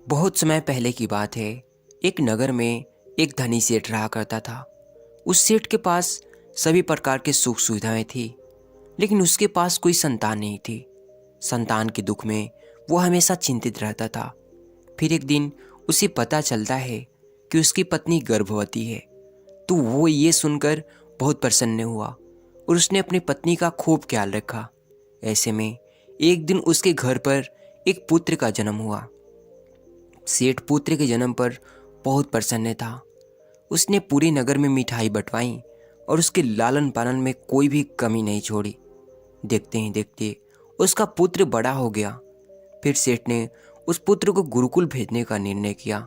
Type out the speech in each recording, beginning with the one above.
बहुत समय पहले की बात है। एक नगर में एक धनी सेठ रहा करता था। उस सेठ के पास सभी प्रकार के सुख सुविधाएं थी, लेकिन उसके पास कोई संतान नहीं थी। संतान के दुख में वो हमेशा चिंतित रहता था। फिर एक दिन उसे पता चलता है कि उसकी पत्नी गर्भवती है। तो वो ये सुनकर बहुत प्रसन्न हुआ और उसने अपनी पत्नी का खूब ख्याल रखा। ऐसे में एक दिन उसके घर पर एक पुत्र का जन्म हुआ। सेठ पुत्र के जन्म पर बहुत प्रसन्न था। उसने पूरे नगर में मिठाई बंटवाई और उसके लालन पालन में कोई भी कमी नहीं छोड़ी। देखते ही देखते उसका पुत्र बड़ा हो गया। फिर सेठ ने उस पुत्र को गुरुकुल भेजने का निर्णय किया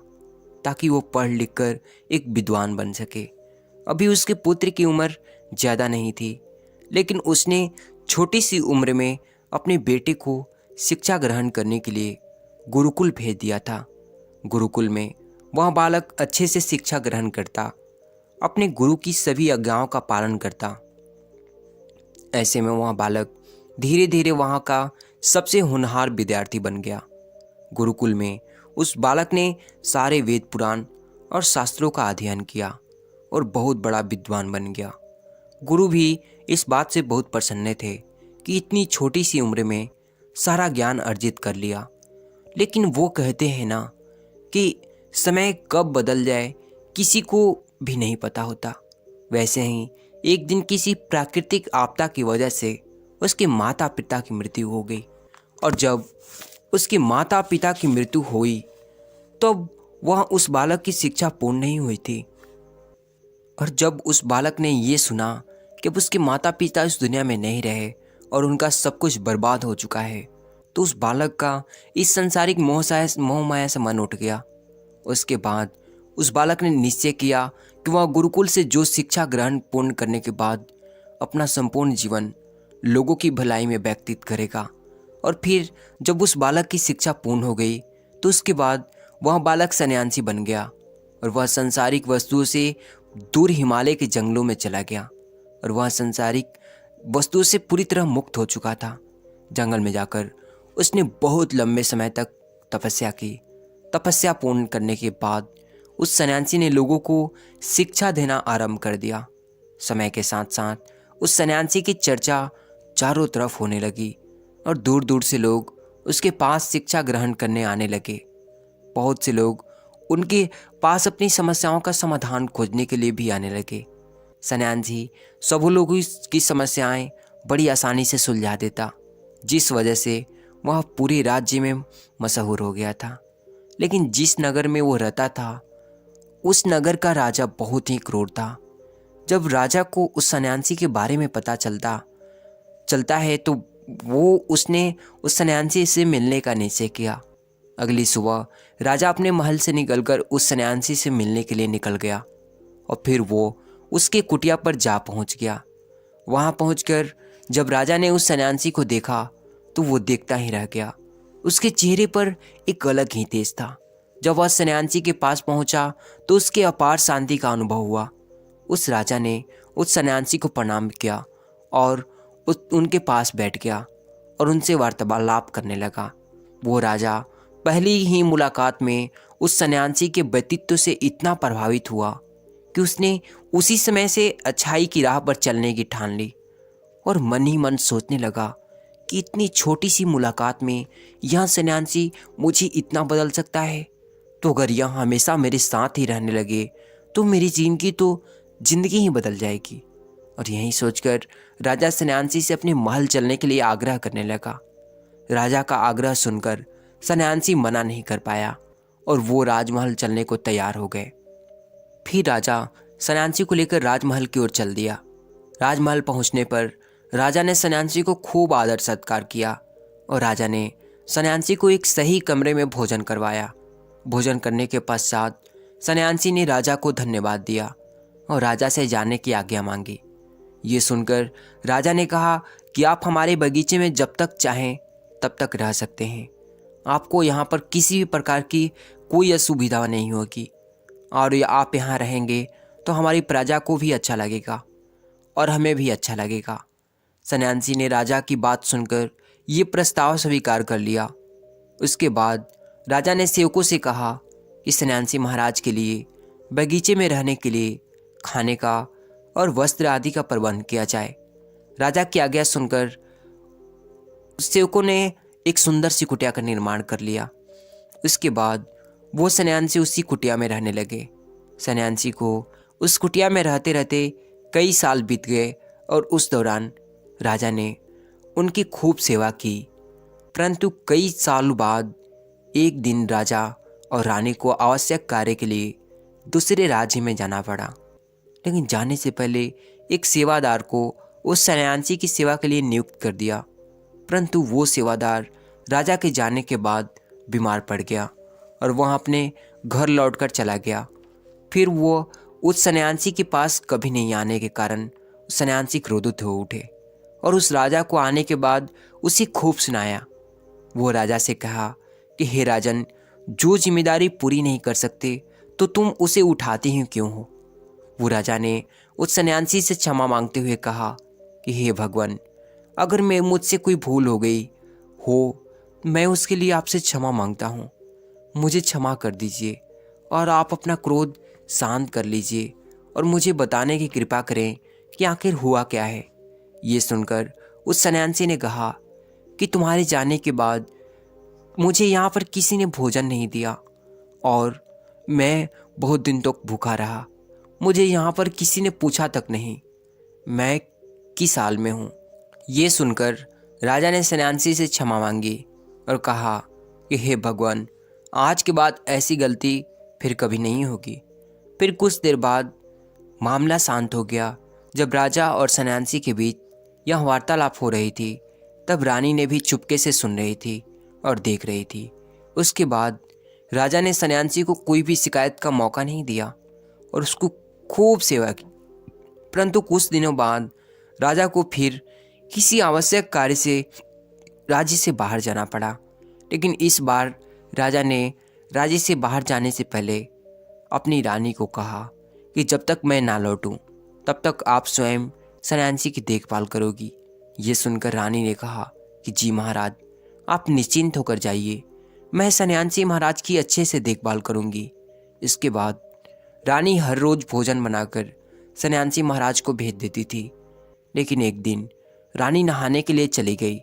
ताकि वो पढ़ लिख कर एक विद्वान बन सके। अभी उसके पुत्र की उम्र ज़्यादा नहीं थी, लेकिन उसने छोटी सी उम्र में अपने बेटे को शिक्षा ग्रहण करने के लिए गुरुकुल भेज दिया था। गुरुकुल में वह बालक अच्छे से शिक्षा ग्रहण करता, अपने गुरु की सभी आज्ञाओं का पालन करता। ऐसे में वह बालक धीरे धीरे वहाँ का सबसे होनहार विद्यार्थी बन गया। गुरुकुल में उस बालक ने सारे वेद पुराण और शास्त्रों का अध्ययन किया और बहुत बड़ा विद्वान बन गया। गुरु भी इस बात से बहुत प्रसन्न थे कि इतनी छोटी सी उम्र में सारा ज्ञान अर्जित कर लिया। लेकिन वो कहते हैं ना कि समय कब बदल जाए किसी को भी नहीं पता होता। वैसे ही एक दिन किसी प्राकृतिक आपदा की वजह से उसके माता पिता की मृत्यु हो गई। और जब उसके माता पिता की मृत्यु हुई तब वह उस बालक की शिक्षा पूर्ण नहीं हुई थी। और जब उस बालक ने ये सुना कि अब उसके माता पिता इस दुनिया में नहीं रहे और उनका सब कुछ बर्बाद हो चुका है, तो उस बालक का इस संसारिक मोह माया से मन उठ गया। उसके बाद उस बालक ने निश्चय किया कि वह गुरुकुल से जो शिक्षा ग्रहण पूर्ण करने के बाद अपना संपूर्ण जीवन लोगों की भलाई में व्यतीत करेगा। और फिर जब उस बालक की शिक्षा पूर्ण हो गई तो उसके बाद वह बालक सन्यासी बन गया और वह संसारिक वस्तुओं से दूर हिमालय के जंगलों में चला गया। और वह संसारिक वस्तुओं से पूरी तरह मुक्त हो चुका था। जंगल में जाकर उसने बहुत लंबे समय तक तपस्या की। तपस्या पूर्ण करने के बाद उस सन्यासी ने लोगों को शिक्षा देना आरंभ कर दिया। समय के साथ साथ उस सन्यासी की चर्चा चारों तरफ होने लगी और दूर दूर से लोग उसके पास शिक्षा ग्रहण करने आने लगे। बहुत से लोग उनके पास अपनी समस्याओं का समाधान खोजने के लिए भी आने लगे। सन्यासी सब लोगों की समस्याएं बड़ी आसानी से सुलझा देता, जिस वजह से वह पूरे राज्य में मशहूर हो गया था। लेकिन जिस नगर में वो रहता था उस नगर का राजा बहुत ही क्रूर था। जब राजा को उस सन्यासी के बारे में पता चलता है तो उसने उस सन्यासी से मिलने का निश्चय किया। अगली सुबह राजा अपने महल से निकलकर उस सन्यासी से मिलने के लिए निकल गया और फिर वो उसके कुटिया पर जा पहुंच गया। वहां पहुंचकर जब राजा ने उस सन्यासी को देखा तो वो देखता ही रह गया। उसके चेहरे पर एक अलग ही तेज था। जब वह सन्यासी के पास पहुंचा तो उसके अपार शांति का अनुभव हुआ। उस राजा ने उस सन्यासी को प्रणाम किया और उनके पास बैठ गया और उनसे वार्तालाप करने लगा। वो राजा पहली ही मुलाकात में उस सन्यासी के व्यक्तित्व से इतना प्रभावित हुआ कि उसने उसी समय से अच्छाई की राह पर चलने की ठान ली और मन ही मन सोचने लगा कि इतनी छोटी सी मुलाकात में यह सन्यासी मुझे इतना बदल सकता है, तो अगर यह हमेशा मेरे साथ ही रहने लगे तो मेरी जिंदगी ही बदल जाएगी। और यही सोचकर राजा सन्यासी से अपने महल चलने के लिए आग्रह करने लगा। राजा का आग्रह सुनकर सन्यासी मना नहीं कर पाया और वो राजमहल चलने को तैयार हो गए। फिर राजा सन्यासी को लेकर राजमहल की ओर चल दिया। राजमहल पहुंचने पर राजा ने सन्यासी को खूब आदर सत्कार किया और राजा ने सन्यासी को एक सही कमरे में भोजन करवाया। भोजन करने के पश्चात सन्यासी ने राजा को धन्यवाद दिया और राजा से जाने की आज्ञा मांगी। ये सुनकर राजा ने कहा कि आप हमारे बगीचे में जब तक चाहें तब तक रह सकते हैं। आपको यहाँ पर किसी भी प्रकार की कोई असुविधा नहीं होगी और आप यहाँ रहेंगे तो हमारी प्रजा को भी अच्छा लगेगा और हमें भी अच्छा लगेगा। सन्यासी ने राजा की बात सुनकर ये प्रस्ताव स्वीकार कर लिया। उसके बाद राजा ने सेवकों से कहा कि सन्यासी महाराज के लिए बगीचे में रहने के लिए खाने का और वस्त्र आदि का प्रबंध किया जाए। राजा की आज्ञा सुनकर सेवकों ने एक सुंदर सी कुटिया का निर्माण कर लिया। उसके बाद वो सन्यासी उसी कुटिया में रहने लगे। सन्यासी को उस कुटिया में रहते रहते कई साल बीत गए और उस दौरान राजा ने उनकी खूब सेवा की। परंतु कई सालों बाद एक दिन राजा और रानी को आवश्यक कार्य के लिए दूसरे राज्य में जाना पड़ा। लेकिन जाने से पहले एक सेवादार को उस सन्यासी की सेवा के लिए नियुक्त कर दिया। परंतु वो सेवादार राजा के जाने के बाद बीमार पड़ गया और वह अपने घर लौटकर चला गया। फिर वो उस सन्यासी के पास कभी नहीं आने के कारण सन्यासी क्रोधित हो उठे और उस राजा को आने के बाद उसे खूब सुनाया। वो राजा से कहा कि हे राजन, जो जिम्मेदारी पूरी नहीं कर सकते तो तुम उसे उठाते ही क्यों हो। वो राजा ने उस सन्यासी से क्षमा मांगते हुए कहा कि हे भगवान, अगर मैं मुझसे कोई भूल हो गई हो, मैं उसके लिए आपसे क्षमा मांगता हूँ। मुझे क्षमा कर दीजिए और आप अपना क्रोध शांत कर लीजिए और मुझे बताने की कृपा करें कि आखिर हुआ क्या है। ये सुनकर उस सन्यासी ने कहा कि तुम्हारे जाने के बाद मुझे यहाँ पर किसी ने भोजन नहीं दिया और मैं बहुत दिन तक भूखा रहा। मुझे यहाँ पर किसी ने पूछा तक नहीं मैं किस हाल में हूँ। ये सुनकर राजा ने सन्यासी से क्षमा मांगी और कहा कि हे भगवान, आज के बाद ऐसी गलती फिर कभी नहीं होगी। फिर कुछ देर बाद मामला शांत हो गया। जब राजा और सन्यासी के बीच यह वार्तालाप हो रही थी, तब रानी ने भी चुपके से सुन रही थी और देख रही थी। उसके बाद राजा ने सन्यासी को कोई भी शिकायत का मौका नहीं दिया और उसको खूब सेवा की। परंतु कुछ दिनों बाद राजा को फिर किसी आवश्यक कार्य से राज्य से बाहर जाना पड़ा। लेकिन इस बार राजा ने राज्य से बाहर जाने से पहले अपनी रानी को कहा कि जब तक मैं ना लौटूं तब तक आप स्वयं सन्यासी की देखभाल करोगी। ये सुनकर रानी ने कहा कि जी महाराज, आप निश्चिंत होकर जाइए, मैं सन्यासी महाराज की अच्छे से देखभाल करूंगी। इसके बाद रानी हर रोज भोजन बनाकर सन्यासी महाराज को भेज देती थी। लेकिन एक दिन रानी नहाने के लिए चली गई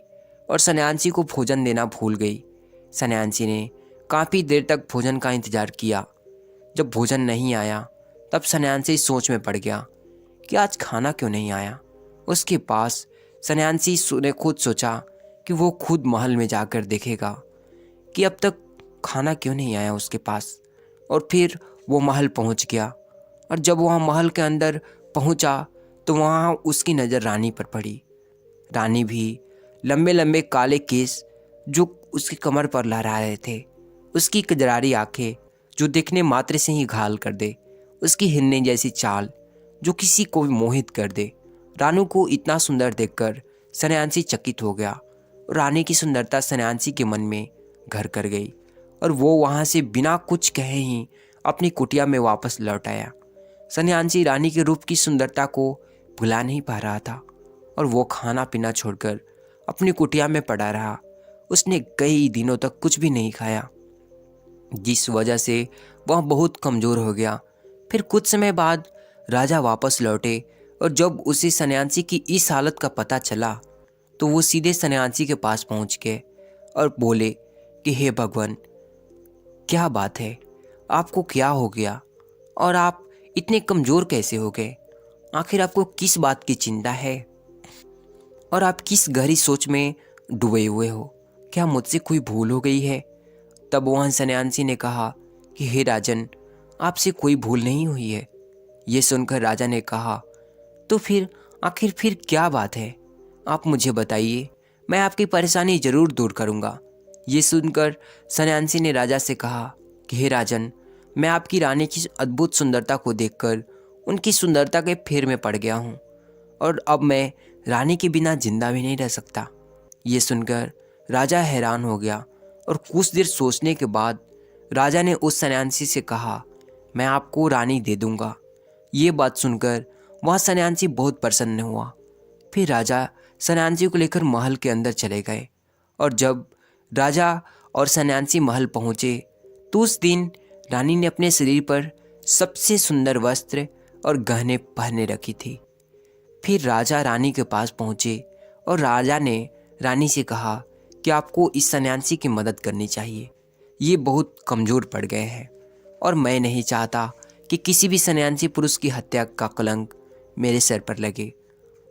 और सन्यासी को भोजन देना भूल गई। सन्यासी ने काफ़ी देर तक भोजन का इंतजार किया। जब भोजन नहीं आया तब सन्यासी सोच में पड़ गया कि आज खाना क्यों नहीं आया। उसके पास सन्यासी ने खुद सोचा कि वो खुद महल में जाकर देखेगा कि अब तक खाना क्यों नहीं आया उसके पास। और फिर वो महल पहुंच गया और जब वह महल के अंदर पहुंचा तो वहाँ उसकी नज़र रानी पर पड़ी। रानी भी लंबे लंबे काले केस जो उसकी कमर पर लहरा रहे थे, उसकी कजरारी आंखें जो देखने मात्र से ही घायल कर दे, उसकी हिरने जैसी चाल जो किसी को भी मोहित कर दे। रानू को इतना सुंदर देखकर सन्यासी चकित हो गया। रानी की सुंदरता सन्यासी के मन में घर कर गई और वो वहाँ से बिना कुछ कहे ही अपनी कुटिया में वापस लौट आया। सन्यासी रानी के रूप की सुंदरता को भुला नहीं पा रहा था और वो खाना पीना छोड़कर अपनी कुटिया में पड़ा रहा। उसने कई दिनों तक कुछ भी नहीं खाया, जिस वजह से वह बहुत कमज़ोर हो गया। फिर कुछ समय बाद राजा वापस लौटे और जब उसे सन्यासी की इस हालत का पता चला तो वो सीधे सन्यासी के पास पहुंच गए और बोले कि हे भगवान, क्या बात है, आपको क्या हो गया और आप इतने कमज़ोर कैसे हो गए? आखिर आपको किस बात की चिंता है और आप किस गहरी सोच में डूबे हुए हो? क्या मुझसे कोई भूल हो गई है? तब वह सन्यासी ने कहा कि हे राजन, आपसे कोई भूल नहीं हुई है। ये सुनकर राजा ने कहा तो फिर आखिर फिर क्या बात है, आप मुझे बताइए, मैं आपकी परेशानी जरूर दूर करूँगा। ये सुनकर सन्यासी ने राजा से कहा कि हे राजन, मैं आपकी रानी की अद्भुत सुंदरता को देखकर उनकी सुंदरता के फेर में पड़ गया हूँ और अब मैं रानी के बिना जिंदा भी नहीं रह सकता। ये सुनकर राजा हैरान हो गया और कुछ देर सोचने के बाद राजा ने उस सन्यासी से कहा, मैं आपको रानी दे दूंगा। ये बात सुनकर वह सन्यासी बहुत प्रसन्न हुआ। फिर राजा सन्यासी को लेकर महल के अंदर चले गए और जब राजा और सन्यासी महल पहुँचे तो उस दिन रानी ने अपने शरीर पर सबसे सुंदर वस्त्र और गहने पहने रखी थी। फिर राजा रानी के पास पहुँचे और राजा ने रानी से कहा कि आपको इस सन्यासी की मदद करनी चाहिए। ये बहुत कमज़ोर पड़ गए हैं और मैं नहीं चाहता कि किसी भी सन्यासी पुरुष की हत्या का कलंक मेरे सर पर लगे।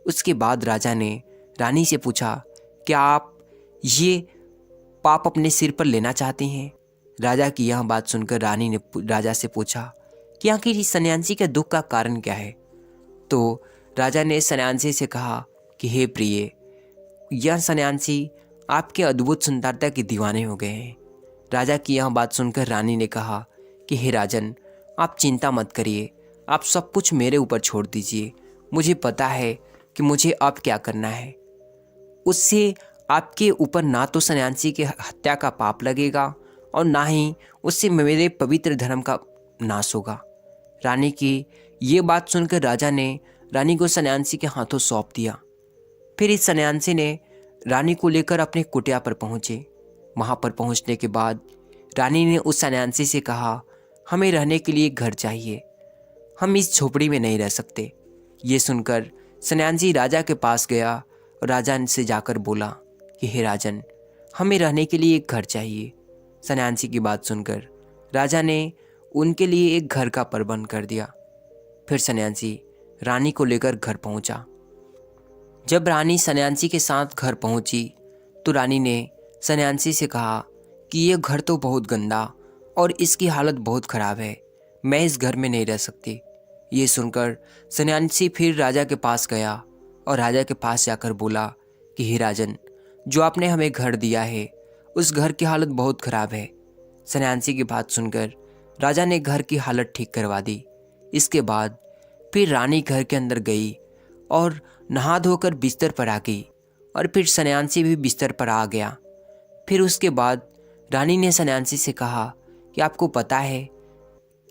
उसके बाद राजा ने रानी से पूछा, क्या आप ये पाप अपने सिर पर लेना चाहती हैं? राजा की यह बात सुनकर रानी ने राजा से पूछा कि आखिर इस सन्यासी के दुख का कारण क्या है? तो राजा ने सन्यासी से कहा कि हे प्रिय, यह सन्यासी आपके अद्भुत सुंदरता के दीवाने हो गए हैं। राजा की यह बात सुनकर रानी ने कहा कि हे राजन, आप चिंता मत करिए, आप सब कुछ मेरे ऊपर छोड़ दीजिए। मुझे पता है कि मुझे अब क्या करना है। उससे आपके ऊपर ना तो सन्यासी की हत्या का पाप लगेगा और ना ही उससे मेरे पवित्र धर्म का नाश होगा। रानी की ये बात सुनकर राजा ने रानी को सन्यासी के हाथों सौंप दिया। फिर इस सन्यासी ने रानी को लेकर अपने कुटिया पर पहुँचे। वहाँ पर पहुँचने के बाद रानी ने उस सन्यासी से कहा, हमें रहने के लिए घर चाहिए, हम इस झोपड़ी में नहीं रह सकते। ये सुनकर सन्यासी राजा के पास गया और राजा से जाकर बोला कि हे राजन, हमें रहने के लिए एक घर चाहिए। सन्यासी की बात सुनकर राजा ने उनके लिए एक घर का प्रबंध कर दिया। फिर सन्यासी रानी को लेकर घर पहुंचा। जब रानी सन्यासी के साथ घर पहुंची तो रानी ने सन्यासी से कहा कि यह घर तो बहुत गंदा और इसकी हालत बहुत ख़राब है, मैं इस घर में नहीं रह सकती। ये सुनकर सन्यासी फिर राजा के पास गया और राजा के पास जाकर बोला कि हे राजन, जो आपने हमें घर दिया है उस घर की हालत बहुत ख़राब है। सन्यासी की बात सुनकर राजा ने घर की हालत ठीक करवा दी। इसके बाद फिर रानी घर के अंदर गई और नहा धोकर बिस्तर पर आ गई और फिर सन्यासी भी बिस्तर पर आ गया। फिर उसके बाद रानी ने सन्यासी से कहा कि आपको पता है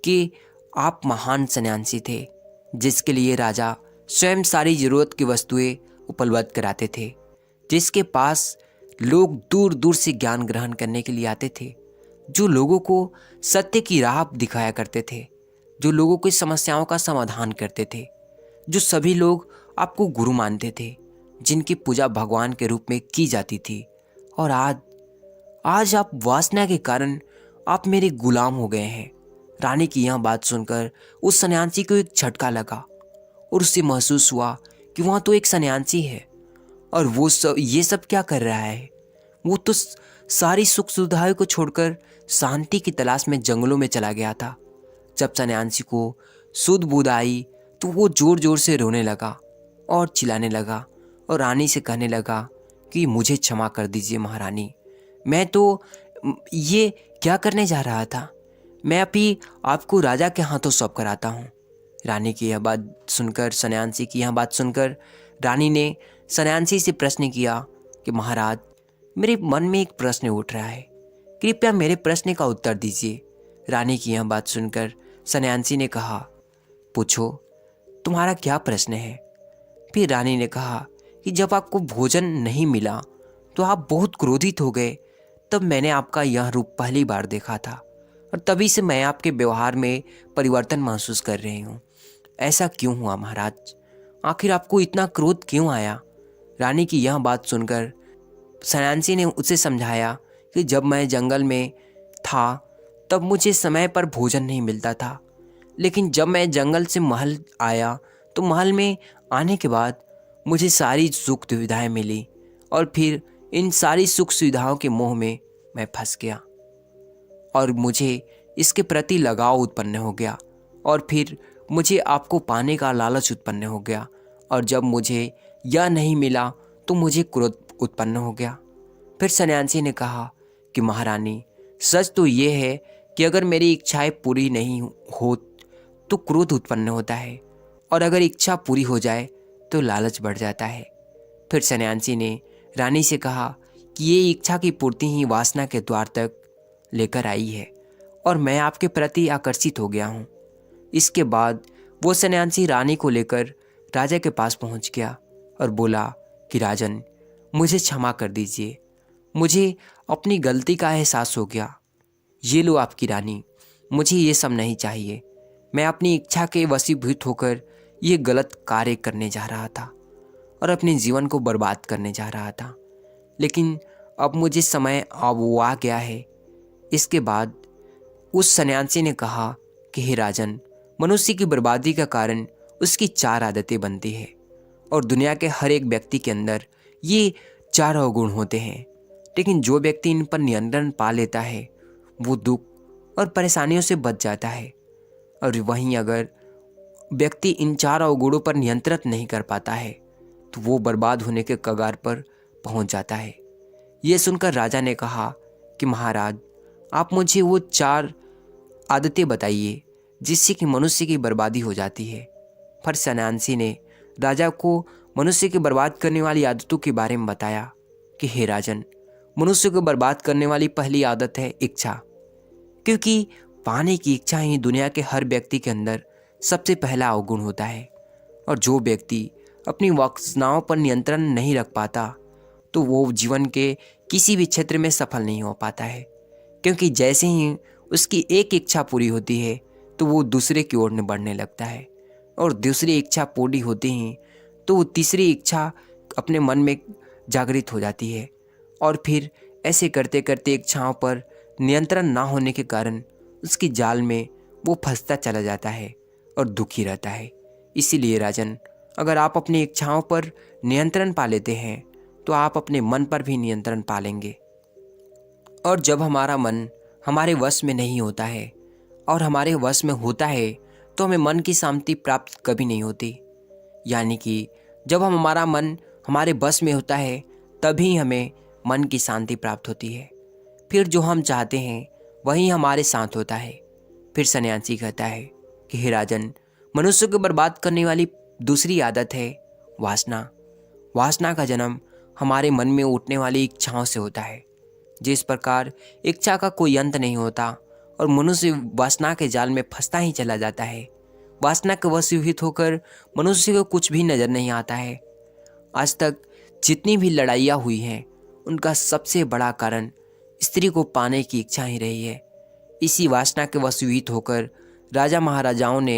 कि आप महान सन्यासी थे, जिसके लिए राजा स्वयं सारी ज़रूरत की वस्तुएं उपलब्ध कराते थे, जिसके पास लोग दूर दूर से ज्ञान ग्रहण करने के लिए आते थे, जो लोगों को सत्य की राह दिखाया करते थे, जो लोगों की समस्याओं का समाधान करते थे, जो सभी लोग आपको गुरु मानते थे, जिनकी पूजा भगवान के रूप में की जाती थी। और आज आप वासना के कारण आप मेरे गुलाम हो गए हैं। रानी की यह बात सुनकर उस सन्यासी को एक झटका लगा और उसे महसूस हुआ कि वहाँ तो एक सन्यासी है और वो ये सब क्या कर रहा है। वो तो सारी सुख सुविधाओं को छोड़कर शांति की तलाश में जंगलों में चला गया था। जब सन्यासी को सुध बुध आई तो वो जोर जोर से रोने लगा और चिल्लाने लगा और रानी से कहने लगा कि मुझे क्षमा कर दीजिए महारानी, मैं तो ये क्या करने जा रहा था, मैं अभी आपको राजा के हाथों सौंप कर आता हूँ। रानी की यह बात सुनकर सन्यासी की यह बात सुनकर रानी ने सन्यासी से प्रश्न किया कि महाराज, मेरे मन में एक प्रश्न उठ रहा है, कृपया मेरे प्रश्न का उत्तर दीजिए। रानी की यह बात सुनकर सन्यासी ने कहा, पूछो, तुम्हारा क्या प्रश्न है? फिर रानी ने कहा कि जब आपको भोजन नहीं मिला तो आप बहुत क्रोधित हो गए, तब मैंने आपका यह रूप पहली बार देखा था और तभी से मैं आपके व्यवहार में परिवर्तन महसूस कर रही हूँ। ऐसा क्यों हुआ महाराज? आखिर आपको इतना क्रोध क्यों आया? रानी की यह बात सुनकर सन्यासी ने उसे समझाया कि जब मैं जंगल में था तब मुझे समय पर भोजन नहीं मिलता था, लेकिन जब मैं जंगल से महल आया तो महल में आने के बाद मुझे सारी सुख सुविधाएं मिली और फिर इन सारी सुख सुविधाओं के मोह में मैं फंस गया और मुझे इसके प्रति लगाव उत्पन्न हो गया और फिर मुझे आपको पाने का लालच उत्पन्न हो गया और जब मुझे यह नहीं मिला तो मुझे क्रोध उत्पन्न हो गया। फिर सन्यासी ने कहा कि महारानी, सच तो ये है कि अगर मेरी इच्छाएं पूरी नहीं हो तो क्रोध उत्पन्न होता है और अगर इच्छा पूरी हो जाए तो लालच बढ़ जाता है। फिर सन्यासी ने रानी से कहा कि ये इच्छा की पूर्ति ही वासना के द्वार तक लेकर आई है और मैं आपके प्रति आकर्षित हो गया हूँ। इसके बाद वो सन्यासी रानी को लेकर राजा के पास पहुँच गया और बोला कि राजन, मुझे क्षमा कर दीजिए, मुझे अपनी गलती का एहसास हो गया। ये लो आपकी रानी, मुझे ये सब नहीं चाहिए। मैं अपनी इच्छा के वशीभूत होकर ये गलत कार्य करने जा रहा था और अपने जीवन को बर्बाद करने जा रहा था। लेकिन अब मुझे समय अब वो आ गया है। इसके बाद उस सन्यासी ने कहा कि हे राजन, मनुष्य की बर्बादी का कारण उसकी 4 आदतें बनती है और दुनिया के हर एक व्यक्ति के अंदर ये 4 अवगुण होते हैं। लेकिन जो व्यक्ति इन पर नियंत्रण पा लेता है वो दुख और परेशानियों से बच जाता है। और वहीं अगर व्यक्ति इन 4 अवगुणों पर नियंत्रण नहीं कर पाता है तो वो बर्बाद होने के कगार पर पहुंच जाता है। ये सुनकर राजा ने कहा कि महाराज, आप मुझे वो 4 आदतें बताइए जिससे कि मनुष्य की बर्बादी हो जाती है। पर सन्यासी ने राजा को मनुष्य की बर्बाद करने वाली आदतों के बारे में बताया कि हे राजन, मनुष्य को बर्बाद करने वाली पहली आदत है इच्छा। क्योंकि पाने की इच्छा ही दुनिया के हर व्यक्ति के अंदर सबसे पहला अवगुण होता है। और जो व्यक्ति अपनी वासनाओं पर नियंत्रण नहीं रख पाता तो वो जीवन के किसी भी क्षेत्र में सफल नहीं हो पाता है। क्योंकि जैसे ही उसकी एक इच्छा पूरी होती है तो वो दूसरे की ओर बढ़ने लगता है, और दूसरी इच्छा पूरी होती ही तो वो तीसरी इच्छा अपने मन में जागृत हो जाती है। और फिर ऐसे करते करते इच्छाओं पर नियंत्रण ना होने के कारण उसकी जाल में वो फंसता चला जाता है और दुखी रहता है। इसीलिए राजन, अगर आप अपनी इच्छाओं पर नियंत्रण पा लेते हैं तो आप अपने मन पर भी नियंत्रण पा लेंगे। और जब हमारा मन हमारे वश में नहीं होता है और हमारे वश में होता है तो हमें मन की शांति प्राप्त कभी नहीं होती। यानी कि जब हमारा मन हमारे बस में होता है तभी हमें मन की शांति प्राप्त होती है। फिर जो हम चाहते हैं वही हमारे साथ होता है। फिर सन्यासी कहता है कि हे राजन, मनुष्य को बर्बाद करने वाली दूसरी आदत है वासना। वासना का जन्म हमारे मन में उठने वाली इच्छाओं से होता है। जिस प्रकार इच्छा का कोई अंत नहीं होता और मनुष्य वासना के जाल में फंसता ही चला जाता है, वासना के वशीभूत होकर मनुष्य को कुछ भी नजर नहीं आता है। आज तक जितनी भी लड़ाइयाँ हुई हैं उनका सबसे बड़ा कारण स्त्री को पाने की इच्छा ही रही है। इसी वासना के वशीभूत होकर राजा महाराजाओं ने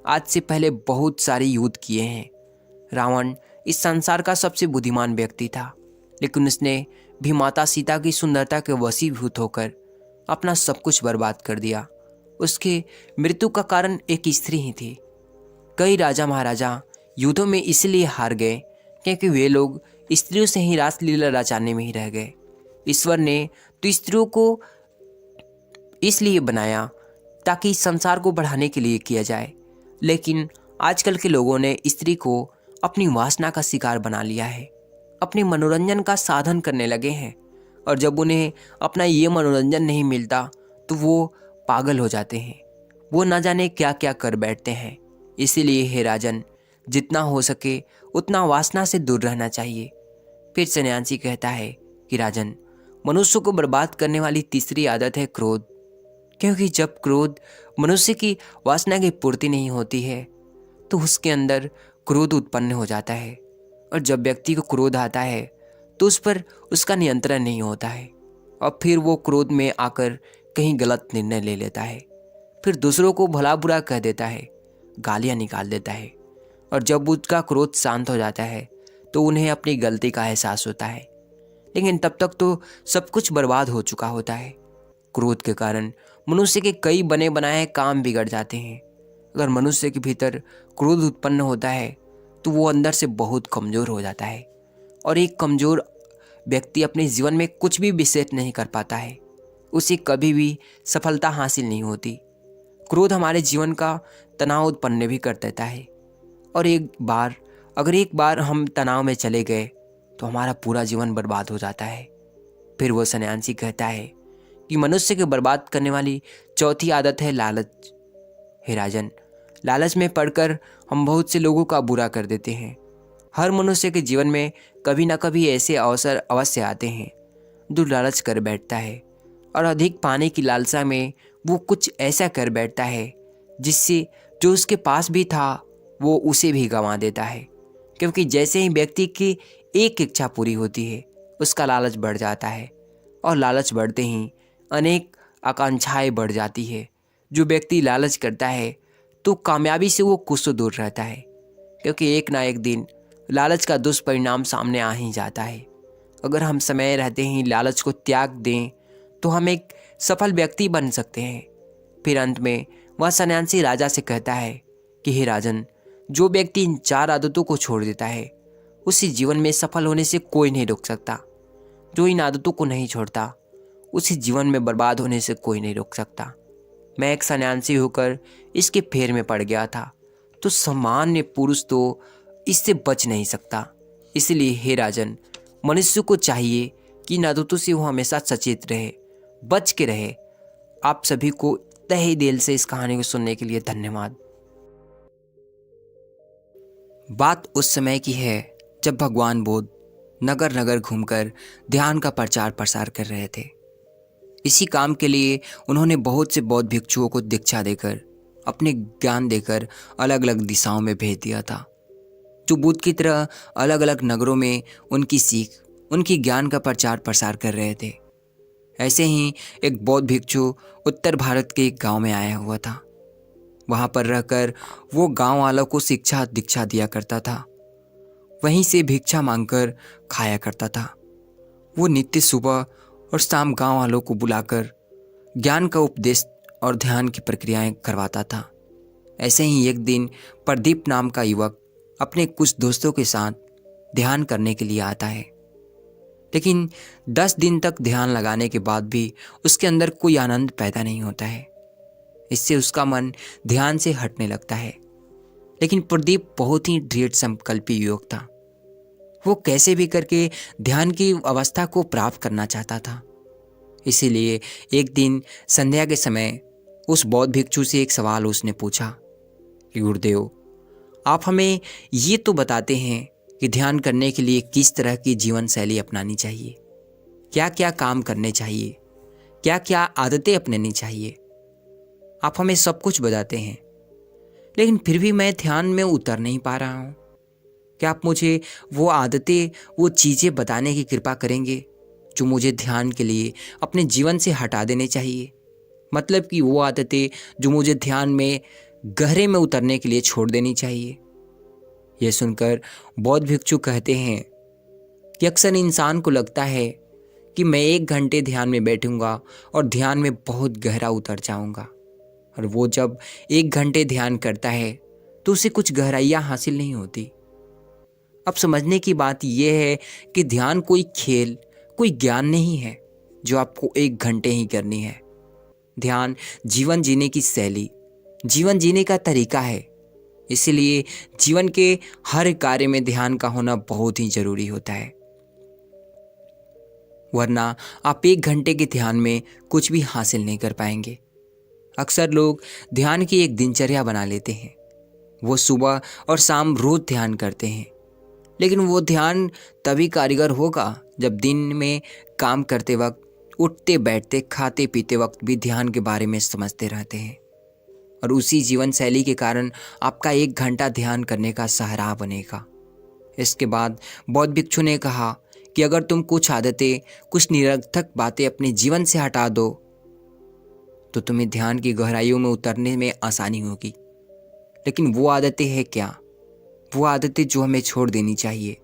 आज से पहले बहुत सारे युद्ध किए हैं। रावण इस संसार का सबसे बुद्धिमान व्यक्ति था, लेकिन उसने भी माता सीता की सुंदरता के वशीभूत होकर अपना सब कुछ बर्बाद कर दिया। उसके मृत्यु का कारण एक स्त्री ही थी। कई राजा महाराजा युद्धों में इसलिए हार गए क्योंकि वे लोग स्त्रियों से ही रासलीला रचाने में ही रह गए। ईश्वर ने तो स्त्रियों को इसलिए बनाया ताकि संसार को बढ़ाने के लिए किया जाए, लेकिन आजकल के लोगों ने स्त्री को अपनी वासना का शिकार बना लिया है, अपने मनोरंजन का साधन करने लगे हैं। और जब उन्हें अपना ये मनोरंजन नहीं मिलता तो वो पागल हो जाते हैं, वो ना जाने क्या क्या कर बैठते हैं। इसीलिए हे राजन, जितना हो सके उतना वासना से दूर रहना चाहिए। फिर सन्यासी कहता है कि राजन, मनुष्य को बर्बाद करने वाली तीसरी आदत है क्रोध। क्योंकि जब क्रोध मनुष्य की वासना की पूर्ति नहीं होती है तो उसके अंदर क्रोध उत्पन्न हो जाता है, और जब व्यक्ति को क्रोध आता है तो उस पर उसका नियंत्रण नहीं होता है और फिर वो क्रोध में आकर कहीं गलत निर्णय ले लेता है। फिर दूसरों को भला बुरा कह देता है, गालियाँ निकाल देता है, और जब उसका क्रोध शांत हो जाता है तो उन्हें अपनी गलती का एहसास होता है। लेकिन तब तक तो सब कुछ बर्बाद हो चुका होता है। क्रोध के कारण मनुष्य के कई बने बनाए काम बिगड़ जाते हैं। अगर मनुष्य के भीतर क्रोध उत्पन्न होता है तो वो अंदर से बहुत कमज़ोर हो जाता है, और एक कमज़ोर व्यक्ति अपने जीवन में कुछ भी विशेष नहीं कर पाता है, उसे कभी भी सफलता हासिल नहीं होती। क्रोध हमारे जीवन का तनाव उत्पन्न भी कर देता है, और अगर एक बार हम तनाव में चले गए तो हमारा पूरा जीवन बर्बाद हो जाता है। फिर वो सन्यासी कहता है कि मनुष्य को बर्बाद करने वाली चौथी आदत है लालच। हे राजन, लालच में पड़कर हम बहुत से लोगों का बुरा कर देते हैं। हर मनुष्य के जीवन में कभी ना कभी ऐसे अवसर अवश्य आते हैं जो लालच कर बैठता है, और अधिक पाने की लालसा में वो कुछ ऐसा कर बैठता है जिससे जो उसके पास भी था वो उसे भी गंवा देता है। क्योंकि जैसे ही व्यक्ति की एक इच्छा पूरी होती है उसका लालच बढ़ जाता है और लालच बढ़ते ही अनेक आकांक्षाएं बढ़ जाती है। जो व्यक्ति लालच करता है तो कामयाबी से वो कुछ तो दूर रहता है, क्योंकि एक ना एक दिन लालच का दुष्परिणाम सामने आ ही जाता है। अगर हम समय रहते ही लालच को त्याग दें तो हम एक सफल व्यक्ति बन सकते हैं। फिर अंत में वह सन्यासी राजा से कहता है कि हे राजन, जो व्यक्ति इन 4 आदतों को छोड़ देता है उसे जीवन में सफल होने से कोई नहीं रोक सकता। जो इन आदतों को नहीं छोड़ता उसे जीवन में बर्बाद होने से कोई नहीं रोक सकता। मैं एक सन्यासी होकर इसके फेर में पड़ गया था, तो सामान्य पुरुष तो इससे बच नहीं सकता। इसलिए हे राजन, मनुष्य को चाहिए कि इन आदतों से वो हमेशा सचेत रहे, बच के रहे। आप सभी को तहे दिल से इस कहानी को सुनने के लिए धन्यवाद। बात उस समय की है जब भगवान बुद्ध नगर नगर घूमकर ध्यान का प्रचार प्रसार कर रहे थे। इसी काम के लिए उन्होंने बहुत से बौद्ध भिक्षुओं को दीक्षा देकर, अपने ज्ञान देकर अलग अलग दिशाओं में भेज दिया था, जो बुद्ध की तरह अलग अलग नगरों में उनकी सीख, उनकी ज्ञान का प्रचार प्रसार कर रहे थे। ऐसे ही एक बौद्ध भिक्षु उत्तर भारत के एक गांव में आया हुआ था। वहां पर रहकर वो गांव वालों को शिक्षा दीक्षा दिया करता था, वहीं से भिक्षा मांगकर खाया करता था। वो नित्य सुबह और शाम गांव वालों को बुलाकर ज्ञान का उपदेश और ध्यान की प्रक्रियाएं करवाता था। ऐसे ही एक दिन प्रदीप नाम का युवक अपने कुछ दोस्तों के साथ ध्यान करने के लिए आता है, लेकिन 10 दिन तक ध्यान लगाने के बाद भी उसके अंदर कोई आनंद पैदा नहीं होता है। इससे उसका मन ध्यान से हटने लगता है। लेकिन प्रदीप बहुत ही दृढ़ संकल्पी युवक था। वो कैसे भी करके ध्यान की अवस्था को प्राप्त करना चाहता था। इसीलिए एक दिन संध्या के समय उस बौद्ध भिक्षु से एक सवाल उसने पूछा कि गुरुदेव, आप हमें ये तो बताते हैं कि ध्यान करने के लिए किस तरह की जीवन शैली अपनानी चाहिए, क्या क्या काम करने चाहिए, क्या क्या आदतें अपनानी चाहिए। आप हमें सब कुछ बताते हैं, लेकिन फिर भी मैं ध्यान में उतर नहीं पा रहा हूँ। क्या आप मुझे वो आदतें, वो चीज़ें बताने की कृपा करेंगे जो मुझे ध्यान के लिए अपने जीवन से हटा देने चाहिए? मतलब कि वो आदतें जो मुझे ध्यान में गहरे में उतरने के लिए छोड़ देनी चाहिए। यह सुनकर बौद्ध भिक्षु कहते हैं कि अक्सर इंसान को लगता है कि मैं 1 घंटे ध्यान में बैठूंगा और ध्यान में बहुत गहरा उतर जाऊंगा, और वो जब 1 घंटे ध्यान करता है तो उसे कुछ गहराइयाँ हासिल नहीं होती। अब समझने की बात यह है कि ध्यान कोई खेल, कोई ज्ञान नहीं है जो आपको 1 घंटे ही करनी है। ध्यान जीवन जीने की शैली, जीवन जीने का तरीका है। इसलिए जीवन के हर कार्य में ध्यान का होना बहुत ही जरूरी होता है, वरना आप 1 घंटे के ध्यान में कुछ भी हासिल नहीं कर पाएंगे। अक्सर लोग ध्यान की एक दिनचर्या बना लेते हैं। वो सुबह और शाम रोज ध्यान करते हैं, लेकिन वो ध्यान तभी कारीगर होगा जब दिन में काम करते वक्त, उठते बैठते, खाते पीते वक्त भी ध्यान के बारे में समझते रहते हैं। और उसी जीवन शैली के कारण आपका 1 घंटा ध्यान करने का सहारा बनेगा। इसके बाद बौद्ध भिक्षु ने कहा कि अगर तुम कुछ आदतें, कुछ निरर्थक बातें अपने जीवन से हटा दो तो तुम्हें ध्यान की गहराइयों में उतरने में आसानी होगी। लेकिन वो आदतें हैं क्या? वो आदतें जो हमें छोड़ देनी चाहिए,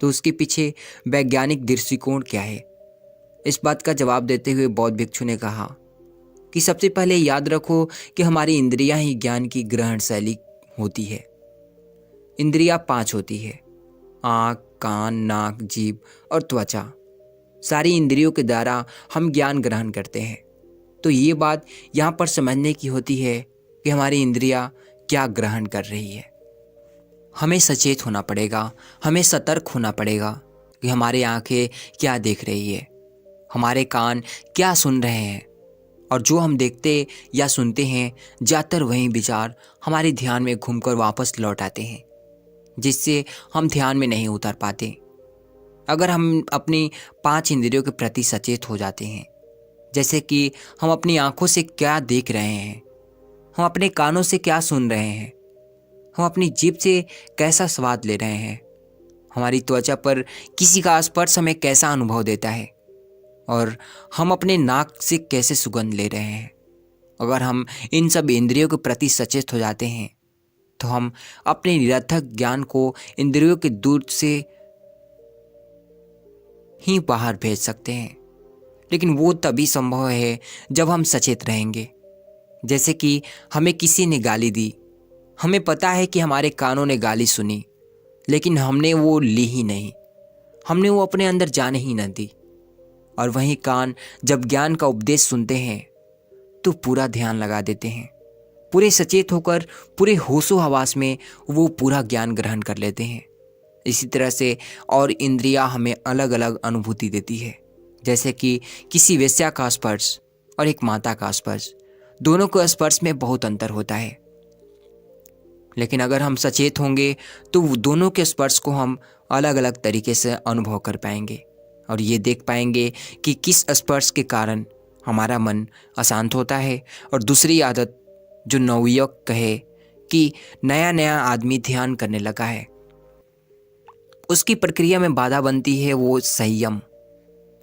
तो उसके पीछे वैज्ञानिक दृष्टिकोण क्या है? इस बात का जवाब देते हुए बौद्ध भिक्षु ने कहा कि सबसे पहले याद रखो कि हमारी इंद्रियां ही ज्ञान की ग्रहण शैली होती है। इंद्रियां 5 होती है: आँख, कान, नाक, जीभ और त्वचा। सारी इंद्रियों के द्वारा हम ज्ञान ग्रहण करते हैं। तो ये बात यहाँ पर समझने की होती है कि हमारी इंद्रियां क्या ग्रहण कर रही है। हमें सचेत होना पड़ेगा, हमें सतर्क होना पड़ेगा कि हमारी आंखें क्या देख रही है, हमारे कान क्या सुन रहे हैं, और जो हम देखते या सुनते हैं ज़्यादातर वही विचार हमारे ध्यान में घूमकर वापस लौट आते हैं, जिससे हम ध्यान में नहीं उतर पाते। अगर हम अपनी 5 इंद्रियों के प्रति सचेत हो जाते हैं, जैसे कि हम अपनी आंखों से क्या देख रहे हैं, हम अपने कानों से क्या सुन रहे हैं, हम अपनी जीभ से कैसा स्वाद ले रहे हैं, हमारी त्वचा पर किसी का स्पर्श हमें कैसा अनुभव देता है, और हम अपने नाक से कैसे सुगंध ले रहे हैं। अगर हम इन सब इंद्रियों के प्रति सचेत हो जाते हैं तो हम अपने निरर्थक ज्ञान को इंद्रियों के दूर से ही बाहर भेज सकते हैं। लेकिन वो तभी संभव है जब हम सचेत रहेंगे। जैसे कि हमें किसी ने गाली दी, हमें पता है कि हमारे कानों ने गाली सुनी, लेकिन हमने वो ली ही नहीं, हमने वो अपने अंदर जाने ही न दी। और वहीं कान जब ज्ञान का उपदेश सुनते हैं तो पूरा ध्यान लगा देते हैं, पूरे सचेत होकर पूरे होशो हवास में वो पूरा ज्ञान ग्रहण कर लेते हैं। इसी तरह से और इंद्रियां हमें अलग अलग अनुभूति देती है। जैसे कि किसी वेश्या का स्पर्श और एक माता का स्पर्श, दोनों के स्पर्श में बहुत अंतर होता है। लेकिन अगर हम सचेत होंगे तो दोनों के स्पर्श को हम अलग अलग तरीके से अनुभव कर पाएंगे और ये देख पाएंगे कि किस स्पर्श के कारण हमारा मन अशांत होता है। और दूसरी आदत जो नवयुवक कहे कि नया नया आदमी ध्यान करने लगा है, उसकी प्रक्रिया में बाधा बनती है वो संयम।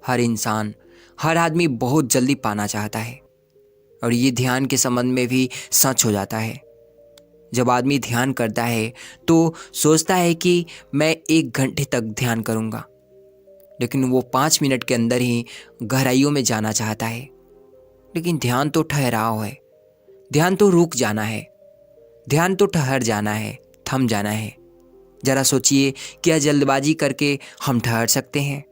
हर इंसान, हर आदमी बहुत जल्दी पाना चाहता है और ये ध्यान के संबंध में भी सच हो जाता है। जब आदमी ध्यान करता है तो सोचता है कि मैं 1 घंटे तक ध्यान करूंगा, लेकिन वो 5 मिनट के अंदर ही गहराइयों में जाना चाहता है। लेकिन ध्यान तो ठहराव है, ध्यान तो रुक जाना है, ध्यान तो ठहर जाना है, थम जाना है। जरा सोचिए, क्या जल्दबाजी करके हम ठहर सकते हैं?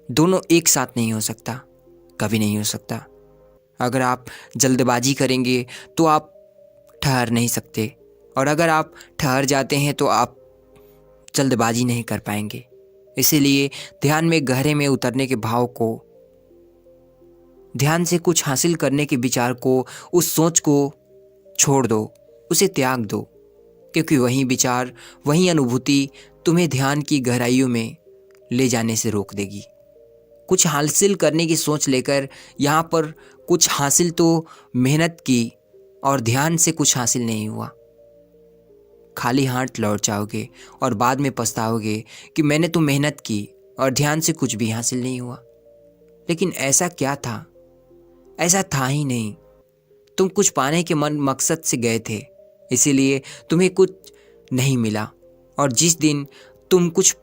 दोनों एक साथ नहीं हो सकता, कभी नहीं हो सकता। अगर आप जल्दबाजी करेंगे तो आप ठहर नहीं सकते, और अगर आप ठहर जाते हैं तो आप जल्दबाजी नहीं कर पाएंगे। इसीलिए ध्यान में गहरे में उतरने के भाव को, ध्यान से कुछ हासिल करने के विचार को, उस सोच को छोड़ दो, उसे त्याग दो, क्योंकि वही विचार, वही अनुभूति तुम्हें ध्यान की गहराइयों में ले जाने से रोक देगी। कुछ हासिल करने की सोच लेकर यहाँ पर कुछ हासिल तो मेहनत की और ध्यान से कुछ हासिल नहीं हुआ। खाली हाथ लौट जाओगे और बाद में पछताओगे कि मैंने तो मेहनत की और ध्यान से कुछ भी हासिल नहीं हुआ। लेकिन ऐसा क्या था? ऐसा था ही नहीं। तुम कुछ पाने के मकसद से गए थे, इसीलिए तुम्हें कुछ नहीं मिला। और जिस दिन तुम कुछ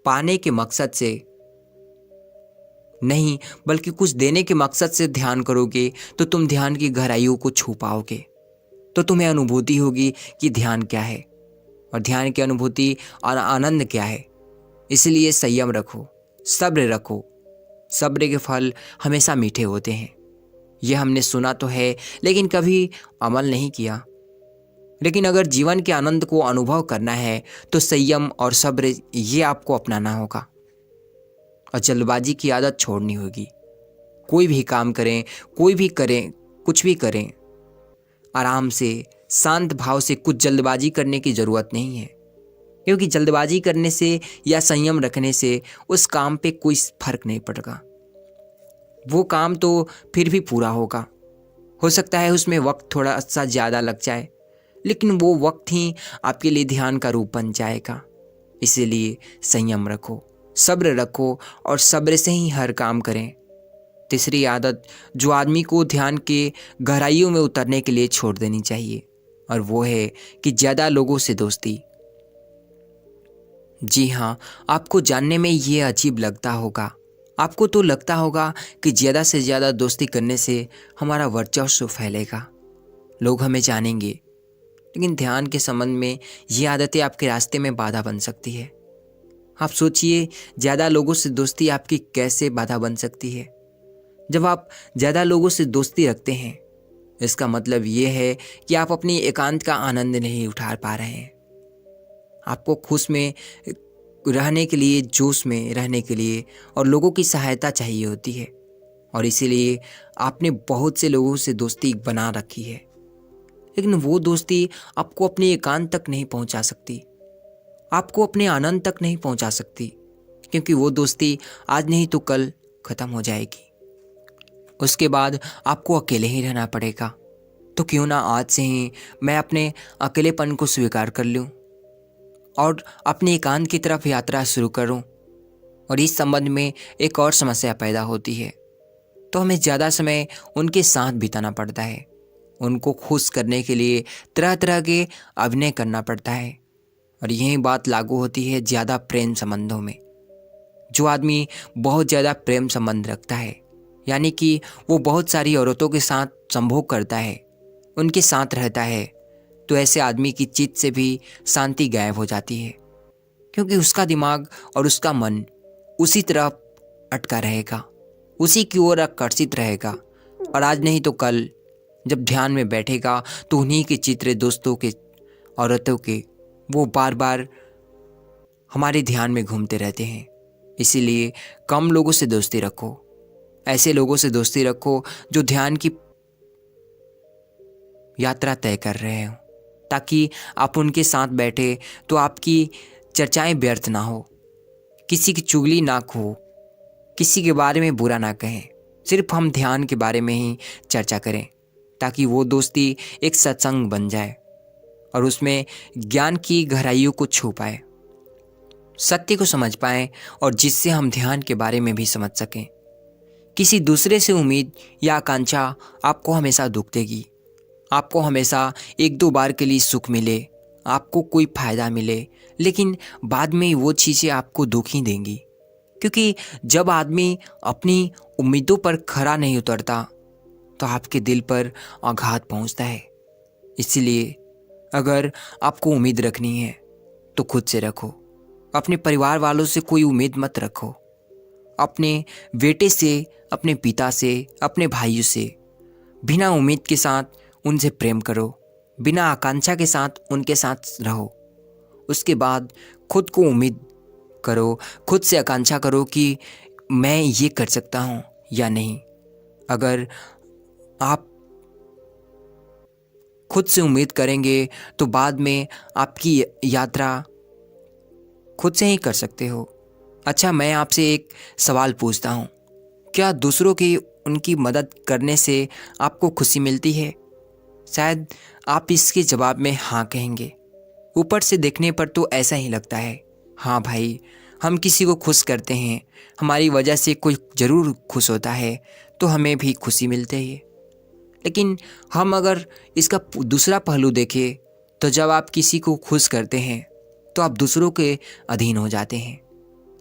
पाने के मकसद से नहीं बल्कि कुछ देने के मकसद से ध्यान करोगे तो तुम ध्यान की गहराइयों को छू पाओगे। तो तुम्हें अनुभूति होगी कि ध्यान क्या है और ध्यान की अनुभूति और आनंद क्या है। इसलिए संयम रखो, सब्र रखो। सब्र के फल हमेशा मीठे होते हैं। यह हमने सुना तो है लेकिन कभी अमल नहीं किया। लेकिन अगर जीवन के आनंद को अनुभव करना है तो संयम और सब्र ये आपको अपनाना होगा और जल्दबाजी की आदत छोड़नी होगी। कोई भी काम करें, कोई भी करें, कुछ भी करें, आराम से, शांत भाव से, कुछ जल्दबाजी करने की ज़रूरत नहीं है, क्योंकि जल्दबाजी करने से या संयम रखने से उस काम पे कोई फर्क नहीं पड़ेगा। वो काम तो फिर भी पूरा होगा। हो सकता है उसमें वक्त थोड़ा सा ज़्यादा लग जाए, लेकिन वो वक्त ही आपके लिए ध्यान का रूप बन जाएगा। इसीलिए संयम रखो, सब्र रखो और सब्र से ही हर काम करें। तीसरी आदत जो आदमी को ध्यान के गहराइयों में उतरने के लिए छोड़ देनी चाहिए, और वो है कि ज़्यादा लोगों से दोस्ती। जी हाँ, आपको जानने में ये अजीब लगता होगा। आपको तो लगता होगा कि ज़्यादा से ज़्यादा दोस्ती करने से हमारा वर्चस्व फैलेगा, लोग हमें जानेंगे। लेकिन ध्यान के संबंध में ये आदतें आपके रास्ते में बाधा बन सकती है। आप सोचिए, ज़्यादा लोगों से दोस्ती आपकी कैसे बाधा बन सकती है? जब आप ज़्यादा लोगों से दोस्ती रखते हैं, इसका मतलब ये है कि आप अपनी एकांत का आनंद नहीं उठा पा रहे हैं। आपको खुश में रहने के लिए, जोश में रहने के लिए और लोगों की सहायता चाहिए होती है, और इसीलिए आपने बहुत से लोगों से दोस्ती बना रखी है। लेकिन वो दोस्ती आपको अपने एकांत तक नहीं पहुंचा सकती, आपको अपने आनंद तक नहीं पहुंचा सकती, क्योंकि वो दोस्ती आज नहीं तो कल खत्म हो जाएगी। उसके बाद आपको अकेले ही रहना पड़ेगा। तो क्यों ना आज से ही मैं अपने अकेलेपन को स्वीकार कर लूं और अपने एकांत की तरफ यात्रा शुरू करूं। और इस संबंध में एक और समस्या पैदा होती है, तो हमें ज़्यादा समय उनके साथ बिताना पड़ता है। उनको खुश करने के लिए तरह तरह के अभिनय करना पड़ता है। और यही बात लागू होती है ज़्यादा प्रेम संबंधों में। जो आदमी बहुत ज़्यादा प्रेम संबंध रखता है, यानी कि वो बहुत सारी औरतों के साथ संभोग करता है, उनके साथ रहता है, तो ऐसे आदमी की चित्त से भी शांति गायब हो जाती है, क्योंकि उसका दिमाग और उसका मन उसी तरफ अटका रहेगा, उसी की ओर आकर्षित रहेगा। और आज नहीं तो कल जब ध्यान में बैठेगा तो उन्हीं के चित्र, दोस्तों के, औरतों के, वो बार बार हमारे ध्यान में घूमते रहते हैं। इसीलिए कम लोगों से दोस्ती रखो, ऐसे लोगों से दोस्ती रखो जो ध्यान की यात्रा तय कर रहे हो, ताकि आप उनके साथ बैठे तो आपकी चर्चाएं व्यर्थ ना हो, किसी की चुगली ना हो, किसी के बारे में बुरा ना कहें, सिर्फ हम ध्यान के बारे में ही चर्चा करें, ताकि वो दोस्ती एक सत्संग बन जाए और उसमें ज्ञान की गहराइयों को छू पाए, सत्य को समझ पाएं, और जिससे हम ध्यान के बारे में भी समझ सकें। किसी दूसरे से उम्मीद या आकांक्षा आपको हमेशा दुख देगी। आपको हमेशा एक दो बार के लिए सुख मिले, आपको कोई फायदा मिले, लेकिन बाद में वो चीज़ें आपको दुख ही देंगी। क्योंकि जब आदमी अपनी उम्मीदों पर खरा नहीं उतरता तो आपके दिल पर आघात पहुंचता है। इसलिए अगर आपको उम्मीद रखनी है तो खुद से रखो। अपने परिवार वालों से कोई उम्मीद मत रखो। अपने बेटे से, अपने पिता से, अपने भाइयों से बिना उम्मीद के साथ उनसे प्रेम करो, बिना आकांक्षा के साथ उनके साथ रहो। उसके बाद खुद को उम्मीद करो, खुद से आकांक्षा करो कि मैं ये कर सकता हूँ या नहीं। अगर आप खुद से उम्मीद करेंगे तो बाद में आपकी यात्रा खुद से ही कर सकते हो। अच्छा, मैं आपसे एक सवाल पूछता हूँ, क्या दूसरों की उनकी मदद करने से आपको खुशी मिलती है? शायद आप इसके जवाब में हाँ कहेंगे। ऊपर से देखने पर तो ऐसा ही लगता है, हाँ भाई, हम किसी को खुश करते हैं, हमारी वजह से कोई ज़रूर खुश होता है, तो हमें भी खुशी मिलती है। लेकिन हम अगर इसका दूसरा पहलू देखें तो जब आप किसी को खुश करते हैं तो आप दूसरों के अधीन हो जाते हैं।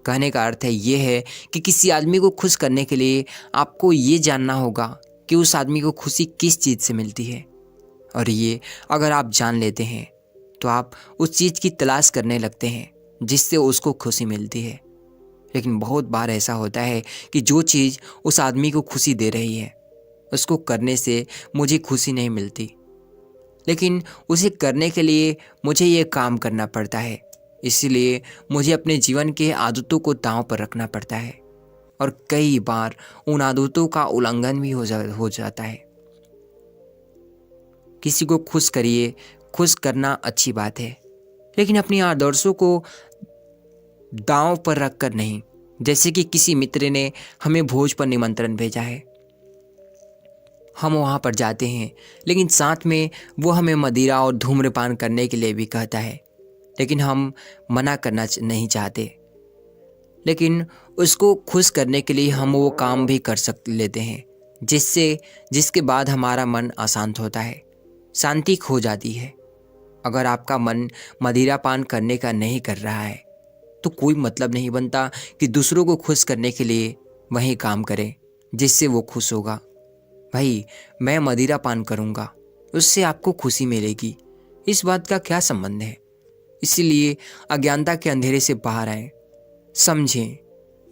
कहने का अर्थ है ये है कि किसी आदमी को खुश करने के लिए आपको ये जानना होगा कि उस आदमी को खुशी किस चीज़ से मिलती है, और ये अगर आप जान लेते हैं तो आप उस चीज़ की तलाश करने लगते हैं जिससे उसको खुशी मिलती है। लेकिन बहुत बार ऐसा होता है कि जो चीज़ उस आदमी को खुशी दे रही है उसको करने से मुझे खुशी नहीं मिलती, लेकिन उसे करने के लिए मुझे ये काम करना पड़ता है। इसीलिए मुझे अपने जीवन के आदतों को दांव पर रखना पड़ता है, और कई बार उन आदतों का उल्लंघन भी हो जाता है। किसी को खुश करिए, खुश करना अच्छी बात है, लेकिन अपनी आदर्शों को दांव पर रखकर नहीं। जैसे कि किसी मित्र ने हमें भोज पर निमंत्रण भेजा है, हम वहाँ पर जाते हैं, लेकिन साथ में वो हमें मदिरा और धूम्रपान करने के लिए भी कहता है, लेकिन हम मना करना नहीं चाहते। लेकिन उसको खुश करने के लिए हम वो काम भी कर लेते हैं जिसके बाद हमारा मन अशांत होता है, शांति खो जाती है। अगर आपका मन मदिरा पान करने का नहीं कर रहा है तो कोई मतलब नहीं बनता कि दूसरों को खुश करने के लिए वही काम करें जिससे वो खुश होगा। भाई, मैं मदिरा पान करूँगा, उससे आपको खुशी मिलेगी, इस बात का क्या संबंध है? इसीलिए अज्ञानता के अंधेरे से बाहर आएं, समझें,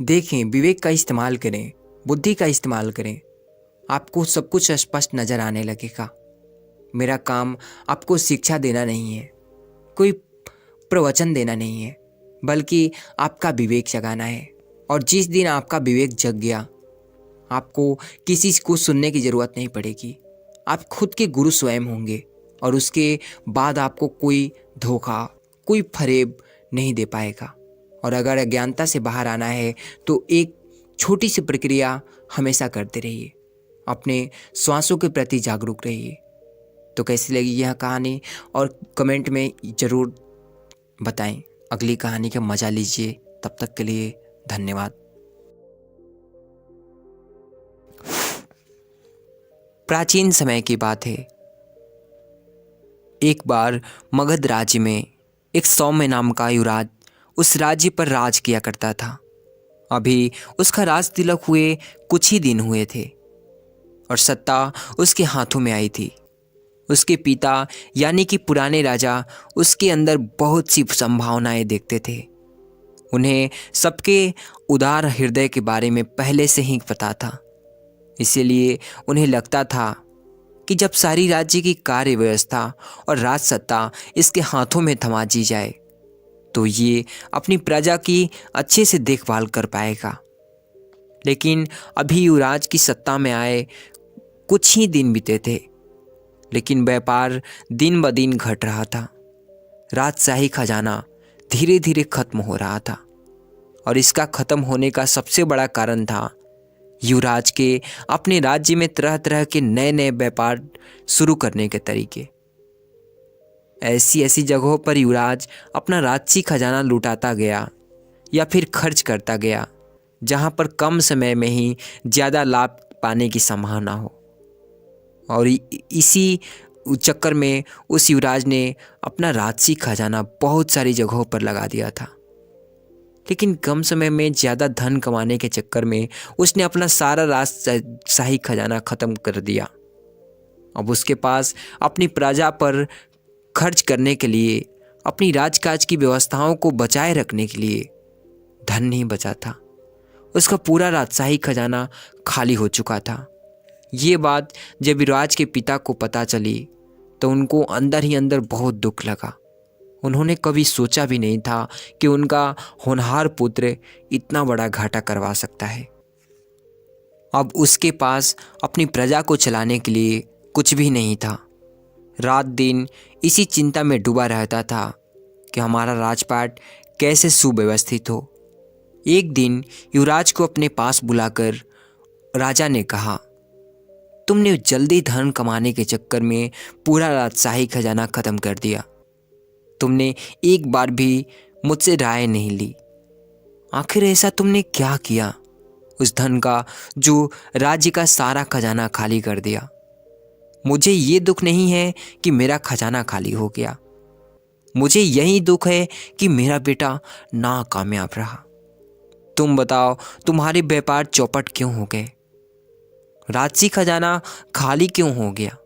देखें, विवेक का इस्तेमाल करें, बुद्धि का इस्तेमाल करें। आपको सब कुछ स्पष्ट नजर आने लगेगा। मेरा काम आपको शिक्षा देना नहीं है, कोई प्रवचन देना नहीं है, बल्कि आपका विवेक जगाना है। और जिस दिन आपका विवेक जग गया, आपको किसी को सुनने की ज़रूरत नहीं पड़ेगी। आप खुद के गुरु स्वयं होंगे, और उसके बाद आपको कोई धोखा, कोई फरेब नहीं दे पाएगा। और अगर अज्ञानता से बाहर आना है तो एक छोटी सी प्रक्रिया हमेशा करते रहिए, अपने श्वासों के प्रति जागरूक रहिए। तो कैसी लगी यह कहानी, और कमेंट में ज़रूर बताएं। अगली कहानी का मज़ा लीजिए। तब तक के लिए धन्यवाद। प्राचीन समय की बात है। एक बार मगध राज्य में एक सौम्य नाम का युवराज उस राज्य पर राज किया करता था। अभी उसका राज तिलक हुए कुछ ही दिन हुए थे और सत्ता उसके हाथों में आई थी। उसके पिता यानी कि पुराने राजा उसके अंदर बहुत सी संभावनाएं देखते थे। उन्हें सबके उदार हृदय के बारे में पहले से ही पता था। इसीलिए उन्हें लगता था कि जब सारी राज्य की कार्य व्यवस्था और राज सत्ता इसके हाथों में थमा दी जाए तो ये अपनी प्रजा की अच्छे से देखभाल कर पाएगा। लेकिन अभी युवराज की सत्ता में आए कुछ ही दिन बीते थे, लेकिन व्यापार दिन ब दिन घट रहा था। राजशाही खजाना धीरे धीरे खत्म हो रहा था और इसका खत्म होने का सबसे बड़ा कारण था युवराज के अपने राज्य में तरह तरह के नए नए व्यापार शुरू करने के तरीके। ऐसी ऐसी जगहों पर युवराज अपना राजसी खजाना लुटाता गया या फिर खर्च करता गया जहां पर कम समय में ही ज़्यादा लाभ पाने की संभावना हो। और इसी चक्कर में उस युवराज ने अपना राजसी खजाना बहुत सारी जगहों पर लगा दिया था। लेकिन कम समय में ज़्यादा धन कमाने के चक्कर में उसने अपना सारा राजशाही खजाना ख़त्म कर दिया। अब उसके पास अपनी प्रजा पर खर्च करने के लिए, अपनी राजकाज की व्यवस्थाओं को बचाए रखने के लिए धन नहीं बचा था। उसका पूरा राजशाही खजाना खाली हो चुका था। ये बात जब युवराज के पिता को पता चली तो उनको अंदर ही अंदर बहुत दुख लगा। उन्होंने कभी सोचा भी नहीं था कि उनका होनहार पुत्र इतना बड़ा घाटा करवा सकता है। अब उसके पास अपनी प्रजा को चलाने के लिए कुछ भी नहीं था। रात दिन इसी चिंता में डूबा रहता था कि हमारा राजपाट कैसे सुव्यवस्थित हो। एक दिन युवराज को अपने पास बुलाकर राजा ने कहा, तुमने जल्दी धन कमाने के चक्कर में पूरा राजशाही खजाना खत्म कर दिया। तुमने एक बार भी मुझसे राय नहीं ली। आखिर ऐसा तुमने क्या किया उस धन का जो राज्य का सारा खजाना खाली कर दिया? मुझे ये दुख नहीं है कि मेरा खजाना खाली हो गया, मुझे यही दुख है कि मेरा बेटा नाकामयाब रहा। तुम बताओ, तुम्हारे व्यापार चौपट क्यों हो गए? राजसी खजाना खाली क्यों हो गया?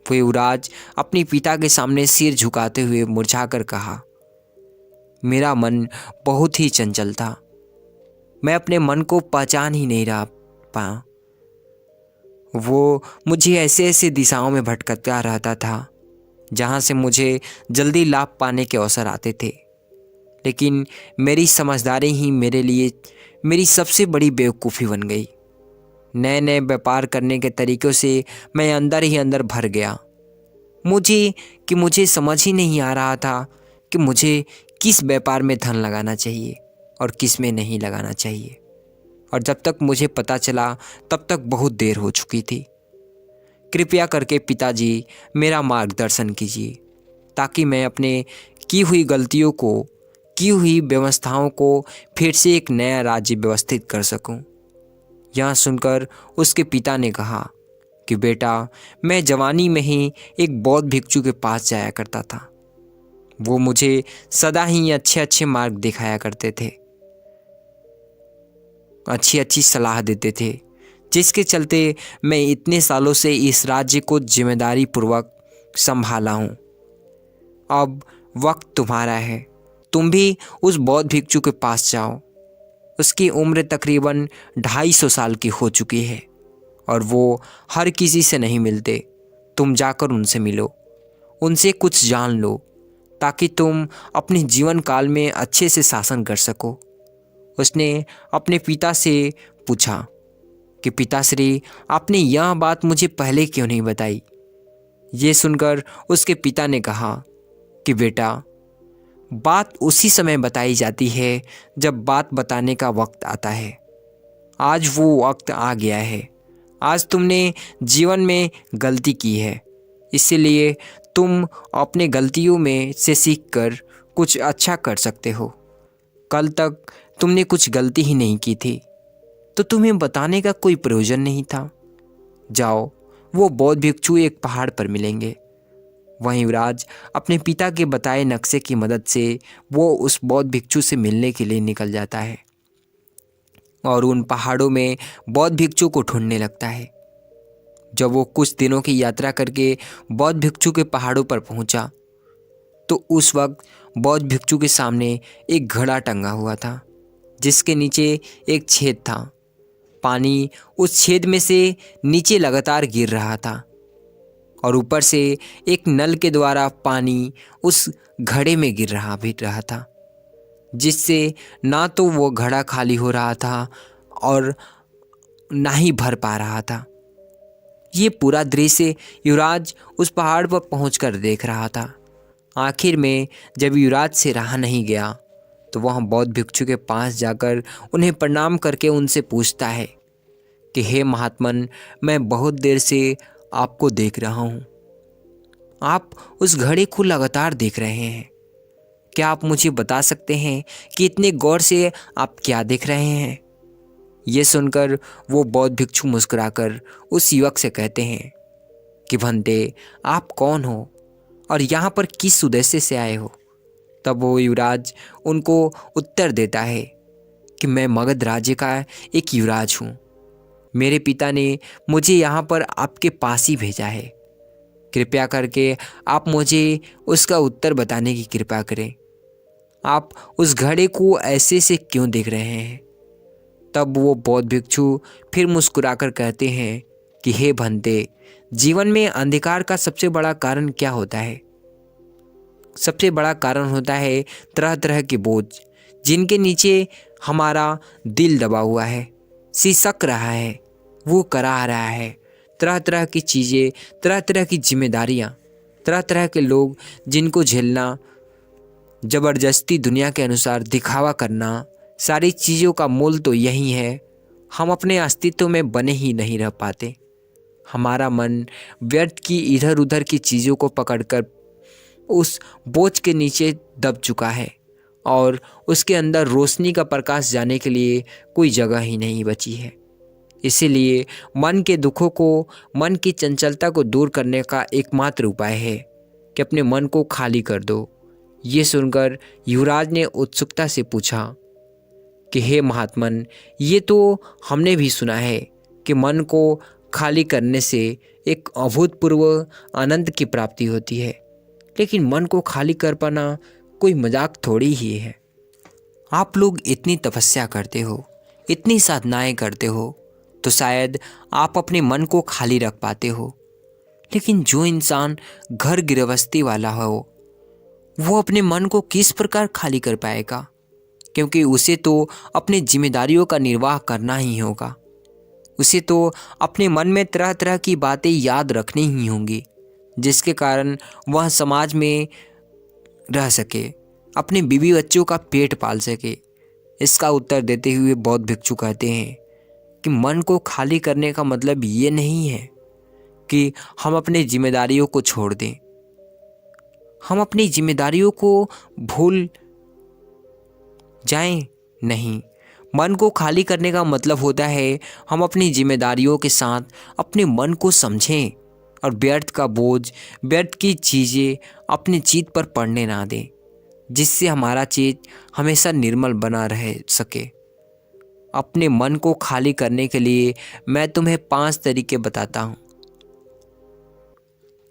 वो युवराज अपने पिता के सामने सिर झुकाते हुए मुरझाकर कहा, मेरा मन बहुत ही चंचल था। मैं अपने मन को पहचान ही नहीं रहा पाया। वो मुझे ऐसे ऐसे दिशाओं में भटकता रहता था जहाँ से मुझे जल्दी लाभ पाने के अवसर आते थे। लेकिन मेरी समझदारी ही मेरे लिए मेरी सबसे बड़ी बेवकूफ़ी बन गई। नए नए व्यापार करने के तरीक़ों से मैं अंदर ही अंदर भर गया। मुझे समझ ही नहीं आ रहा था कि मुझे किस व्यापार में धन लगाना चाहिए और किस में नहीं लगाना चाहिए। और जब तक मुझे पता चला तब तक बहुत देर हो चुकी थी। कृपया करके पिताजी मेरा मार्गदर्शन कीजिए ताकि मैं अपने की हुई गलतियों को, की हुई व्यवस्थाओं को फिर से एक नया राज्य व्यवस्थित कर सकूं। यह सुनकर उसके पिता ने कहा कि बेटा, मैं जवानी में ही एक बौद्ध भिक्षु के पास जाया करता था। वो मुझे सदा ही अच्छे अच्छे मार्ग दिखाया करते थे, अच्छी अच्छी सलाह देते थे, जिसके चलते मैं इतने सालों से इस राज्य को जिम्मेदारी पूर्वक संभाला हूँ। अब वक्त तुम्हारा है, तुम भी उस बौद्ध भिक्षु के पास जाओ। उसकी उम्र तकरीबन 250 साल की हो चुकी है और वो हर किसी से नहीं मिलते। तुम जाकर उनसे मिलो, उनसे कुछ जान लो ताकि तुम अपने जीवन काल में अच्छे से शासन कर सको। उसने अपने पिता से पूछा कि पिताश्री, आपने यह बात मुझे पहले क्यों नहीं बताई? ये सुनकर उसके पिता ने कहा कि बेटा, बात उसी समय बताई जाती है जब बात बताने का वक्त आता है। आज वो वक्त आ गया है। आज तुमने जीवन में गलती की है, इसीलिए तुम अपने गलतियों में से सीखकर कुछ अच्छा कर सकते हो। कल तक तुमने कुछ गलती ही नहीं की थी, तो तुम्हें बताने का कोई प्रयोजन नहीं था। जाओ, वो बौद्ध भिक्षु एक पहाड़ पर मिलेंगे। वहीं युवराज अपने पिता के बताए नक्शे की मदद से वो उस बौद्ध भिक्षु से मिलने के लिए निकल जाता है और उन पहाड़ों में बौद्ध भिक्षु को ढूंढने लगता है। जब वो कुछ दिनों की यात्रा करके बौद्ध भिक्षु के पहाड़ों पर पहुंचा, तो उस वक्त बौद्ध भिक्षु के सामने एक घड़ा टंगा हुआ था, जिसके नीचे एक छेद था। पानी उस छेद में से नीचे लगातार गिर रहा था और ऊपर से एक नल के द्वारा पानी उस घड़े में गिर रहा था, जिससे ना तो वो घड़ा खाली हो रहा था और ना ही भर पा रहा था। ये पूरा दृश्य युवराज उस पहाड़ पर पहुंचकर देख रहा था। आखिर में जब युवराज से रहा नहीं गया, तो वह बौद्ध भिक्षु के पास जाकर उन्हें प्रणाम करके उनसे पूछता है कि हे महात्मन, मैं बहुत देर से आपको देख रहा हूँ। आप उस घड़े को लगातार देख रहे हैं। क्या आप मुझे बता सकते हैं कि इतने गौर से आप क्या देख रहे हैं? ये सुनकर वो बौद्ध भिक्षु मुस्कुराकर उस युवक से कहते हैं कि भंते, आप कौन हो और यहाँ पर किस उद्देश्य से आए हो? तब वो युवराज उनको उत्तर देता है कि मैं मगध राज्य का एक युवराज हूँ। मेरे पिता ने मुझे यहाँ पर आपके पास ही भेजा है। कृपया करके आप मुझे उसका उत्तर बताने की कृपा करें। आप उस घड़े को ऐसे से क्यों देख रहे हैं? तब वो बौद्ध भिक्षु फिर मुस्कुराकर कहते हैं कि हे भंते, जीवन में अंधकार का सबसे बड़ा कारण क्या होता है? सबसे बड़ा कारण होता है तरह तरह के बोझ, जिनके नीचे हमारा दिल दबा हुआ है, सिसक रहा है, वो करा रहा है। तरह तरह की चीज़ें, तरह तरह की जिम्मेदारियाँ, तरह तरह के लोग जिनको झेलना, ज़बरदस्ती दुनिया के अनुसार दिखावा करना, सारी चीज़ों का मूल तो यही है। हम अपने अस्तित्व में बने ही नहीं रह पाते। हमारा मन व्यर्थ की इधर उधर की चीज़ों को पकड़कर उस बोझ के नीचे दब चुका है और उसके अंदर रोशनी का प्रकाश जाने के लिए कोई जगह ही नहीं बची है। इसीलिए मन के दुखों को, मन की चंचलता को दूर करने का एकमात्र उपाय है कि अपने मन को खाली कर दो। ये सुनकर युवराज ने उत्सुकता से पूछा कि हे महात्मन, ये तो हमने भी सुना है कि मन को खाली करने से एक अभूतपूर्व आनंद की प्राप्ति होती है, लेकिन मन को खाली कर पाना कोई मजाक थोड़ी ही है। आप लोग इतनी तपस्या करते हो, इतनी साधनाएं करते हो, तो शायद आप अपने मन को खाली रख पाते हो। लेकिन जो इंसान घर गृहस्थी वाला हो, वो अपने मन को किस प्रकार खाली कर पाएगा? क्योंकि उसे तो अपनी जिम्मेदारियों का निर्वाह करना ही होगा। उसे तो अपने मन में तरह तरह की बातें याद रखनी ही होंगी, जिसके कारण वह समाज में रह सके, अपने बीवी बच्चों का पेट पाल सके। इसका उत्तर देते हुए बौद्ध भिक्षु कहते हैं कि मन को खाली करने का मतलब ये नहीं है कि हम अपनी जिम्मेदारियों को छोड़ दें, हम अपनी जिम्मेदारियों को भूल जाएं। नहीं, मन को खाली करने का मतलब होता है हम अपनी जिम्मेदारियों के साथ अपने मन को समझें और व्यर्थ का बोझ, व्यर्थ की चीज़ें अपने चित्त पर पड़ने ना दें, जिससे हमारा चित्त हमेशा निर्मल बना रह सके। अपने मन को खाली करने के लिए मैं तुम्हें 5 तरीके बताता हूँ,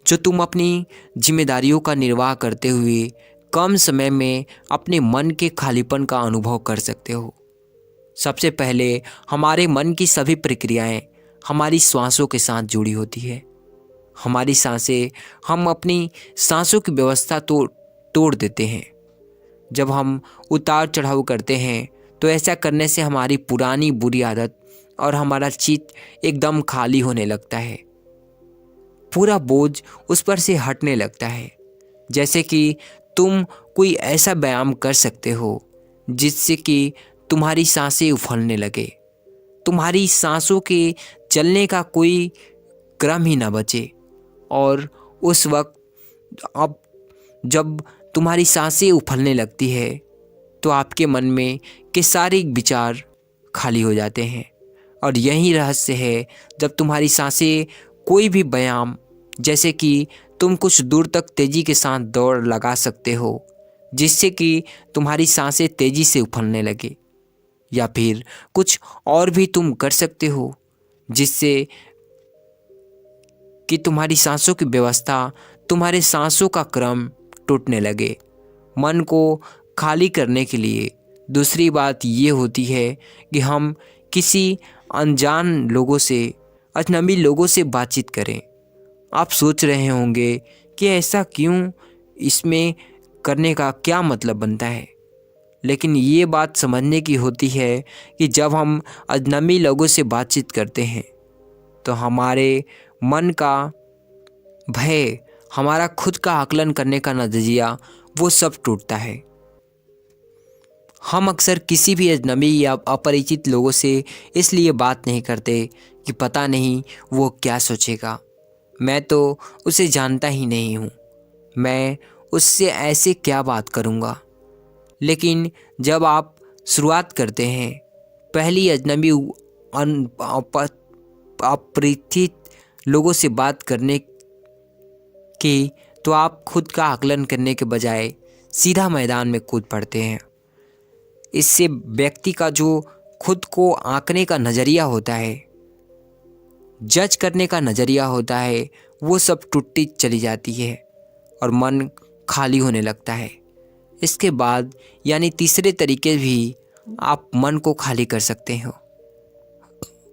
जो तुम अपनी जिम्मेदारियों का निर्वाह करते हुए कम समय में अपने मन के खालीपन का अनुभव कर सकते हो। सबसे पहले, हमारे मन की सभी प्रक्रियाएं हमारी सांसों के साथ जुड़ी होती है। हमारी सांसें, हम अपनी सांसों की व्यवस्था तो तोड़ देते हैं। जब हम उतार चढ़ाव करते हैं, तो ऐसा करने से हमारी पुरानी बुरी आदत और हमारा चित्त एकदम खाली होने लगता है। पूरा बोझ उस पर से हटने लगता है। जैसे कि तुम कोई ऐसा व्यायाम कर सकते हो जिससे कि तुम्हारी सांसें उफलने लगे, तुम्हारी सांसों के चलने का कोई क्रम ही ना बचे। और उस वक्त अब जब तुम्हारी सांसें उफलने लगती है, तो आपके मन में के सारे विचार खाली हो जाते हैं। और यही रहस्य है, जब तुम्हारी सांसें कोई भी व्यायाम, जैसे कि तुम कुछ दूर तक तेज़ी के साथ दौड़ लगा सकते हो जिससे कि तुम्हारी सांसें तेज़ी से उफलने लगे, या फिर कुछ और भी तुम कर सकते हो जिससे कि तुम्हारी सांसों की व्यवस्था, तुम्हारे सांसों का क्रम टूटने लगे। मन को खाली करने के लिए दूसरी बात ये होती है कि हम किसी अनजान लोगों से, अजनबी लोगों से बातचीत करें। आप सोच रहे होंगे कि ऐसा क्यों, इसमें करने का क्या मतलब बनता है। लेकिन ये बात समझने की होती है कि जब हम अजनबी लोगों से बातचीत करते हैं तो हमारे मन का भय, हमारा खुद का आकलन करने का नज़रिया, वो सब टूटता है। हम अक्सर किसी भी अजनबी या अपरिचित लोगों से इसलिए बात नहीं करते कि पता नहीं वो क्या सोचेगा, मैं तो उसे जानता ही नहीं हूँ, मैं उससे ऐसे क्या बात करूँगा। लेकिन जब आप शुरुआत करते हैं पहली अजनबी अपरिचित लोगों से बात करने की, तो आप खुद का आकलन करने के बजाय सीधा मैदान में कूद पड़ते हैं। इससे व्यक्ति का जो खुद को आंकने का नज़रिया होता है, जज करने का नज़रिया होता है, वो सब टूटती चली जाती है और मन खाली होने लगता है। इसके बाद यानी तीसरे तरीके भी आप मन को खाली कर सकते हो।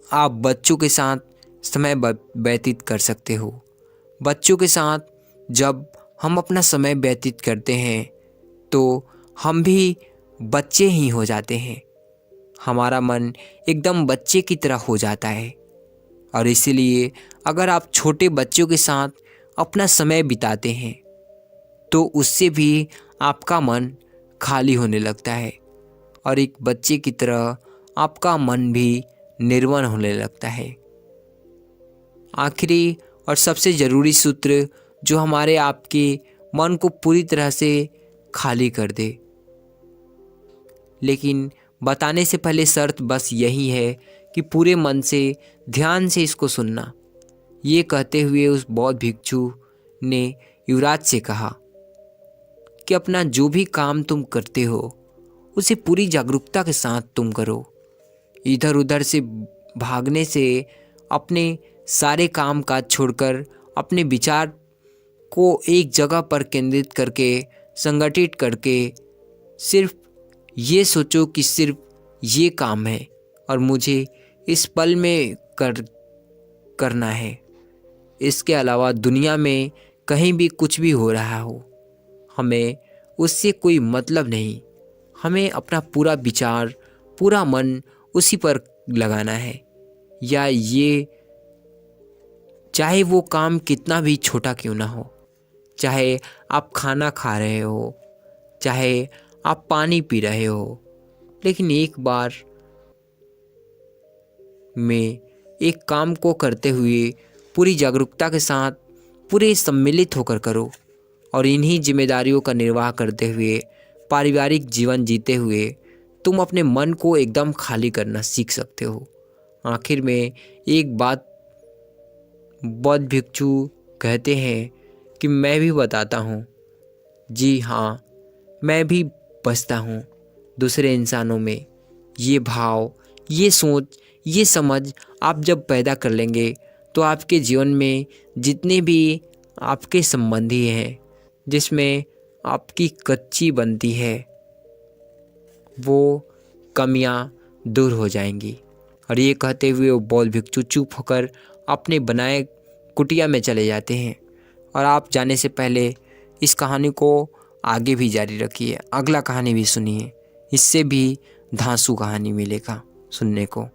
आप बच्चों के साथ समय व्यतीत कर सकते हो। बच्चों के साथ जब हम अपना समय व्यतीत करते हैं तो हम भी बच्चे ही हो जाते हैं। हमारा मन एकदम बच्चे की तरह हो जाता है। और इसीलिए अगर आप छोटे बच्चों के साथ अपना समय बिताते हैं तो उससे भी आपका मन खाली होने लगता है और एक बच्चे की तरह आपका मन भी निर्मल होने लगता है। आखिरी और सबसे ज़रूरी सूत्र जो हमारे आपके मन को पूरी तरह से खाली कर दे, लेकिन बताने से पहले शर्त बस यही है कि पूरे मन से ध्यान से इसको सुनना। ये कहते हुए उस बौद्ध भिक्षु ने युवराज से कहा कि अपना जो भी काम तुम करते हो उसे पूरी जागरूकता के साथ तुम करो। इधर उधर से भागने से, अपने सारे काम काज छोड़कर अपने विचार को एक जगह पर केंद्रित करके, संगठित करके सिर्फ ये सोचो कि सिर्फ ये काम है और मुझे इस पल में करना है। इसके अलावा दुनिया में कहीं भी कुछ भी हो रहा हो, हमें उससे कोई मतलब नहीं। हमें अपना पूरा विचार, पूरा मन उसी पर लगाना है। या ये चाहे वो काम कितना भी छोटा क्यों ना हो, चाहे आप खाना खा रहे हो, चाहे आप पानी पी रहे हो, लेकिन एक बार में एक काम को करते हुए पूरी जागरूकता के साथ, पूरे सम्मिलित होकर करो और इन्हीं जिम्मेदारियों का निर्वाह करते हुए पारिवारिक जीवन जीते हुए तुम अपने मन को एकदम खाली करना सीख सकते हो। आखिर में एक बात बौद्ध भिक्षु कहते हैं कि मैं भी बताता हूँ, जी हाँ, मैं भी बसता हूँ दूसरे इंसानों में। ये भाव, ये सोच, ये समझ आप जब पैदा कर लेंगे तो आपके जीवन में जितने भी आपके संबंधी हैं, जिसमें आपकी कच्ची बनती है, वो कमियां दूर हो जाएंगी। और ये कहते हुए वो बौद्ध भिक्षु चुप होकर अपने बनाए कुटिया में चले जाते हैं। और आप जाने से पहले इस कहानी को आगे भी जारी रखिए, अगला कहानी भी सुनिए, इससे भी धांसू कहानी मिलेगा सुनने को।